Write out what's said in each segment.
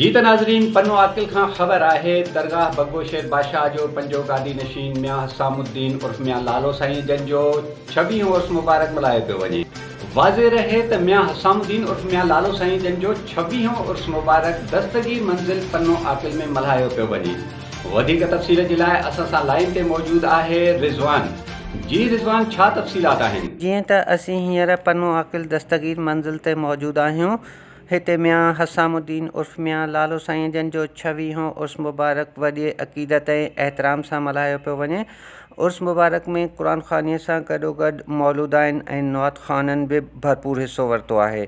जी त नाज़रीन, पन्नो आकिल खां ख़बर आहे दरगाह बग्गो शेर बादशाह जो पंजो गादी नशीन मियां हसामुद्दीन उर्फ मियां लालो साईं जन जो 26 उर्स मुबारक मल्हायो पियो वञे। वाज़े रहे त मियां हसामुद्दीन उर्फ मियां लालो साईं जन जो 26 उर्स मुबारक दस्तगीर मंज़िल पन्नो आकिल में मल्हायो पियो वञे। वधीक तफ़सील जे लाइ असां सां लाइन ते मौजूद आहे रिज़वान। जी रिज़वान, छा तफ़सीलात आहिनि? जीअं त असीं हींअर पन्नो आकिल दस्तगीर मंज़िल ते मौजूदु आहियूं। हिते मियां हसामुद्दीन उर्फ मियां लालो साईं जन जो 26 उर्स मुबारक वॾे अक़ीदत ऐं एहतराम सां मल्हायो पियो वञे। उर्स मुबारक में क़ुर ख़ानीअ सां गॾोगॾु मौलूद आहिनि ऐं नवात ख़ाननि बि भरपूर हिसो वरितो आहे।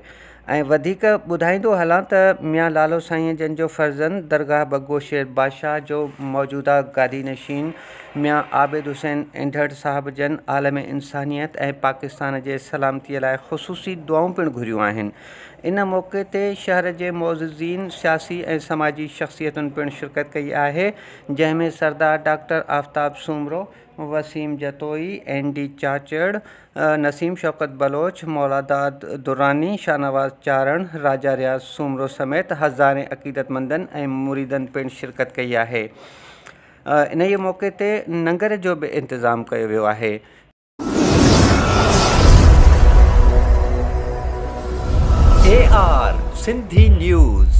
ऐं वधीक ॿुधाईंदो हलां त मियां लालो साईं जन जो फर्ज़ंद दरगाह बग्गो शेर बादशाह जो मौजूदा गादी नशीन मियां आबिद हुसैन इंढड़ साहिब जन आलम इंसानियत ऐं पाकिस्तान जे सलामतीअ लाइ ख़ुसूसी दुआऊं पिणु घुरियूं आहिनि। इन मौक़े ते शहर जे मोअज़्ज़िज़ीन, सियासी ऐं समाजी शख़्सियतुनि पिणु शिरकत कई आहे, जंहिंमें सरदार डॉक्टर आफ़ताब सूमरो, वसीम जतोई, एन.डी. चाचड़, नसीम शौकत बलोच, मौलादाद दुरानी, शाहनवाज़ चारण, राजा रियाज़ सूमरो समेत हज़ारें अक़ीदतमंदनि ऐं मुरीदनि पिणु शिरकत कई आहे। इन ई मौक़े ते लंगर जो बि इंतज़ाम कयो वियो आहे। AR Sindhi News।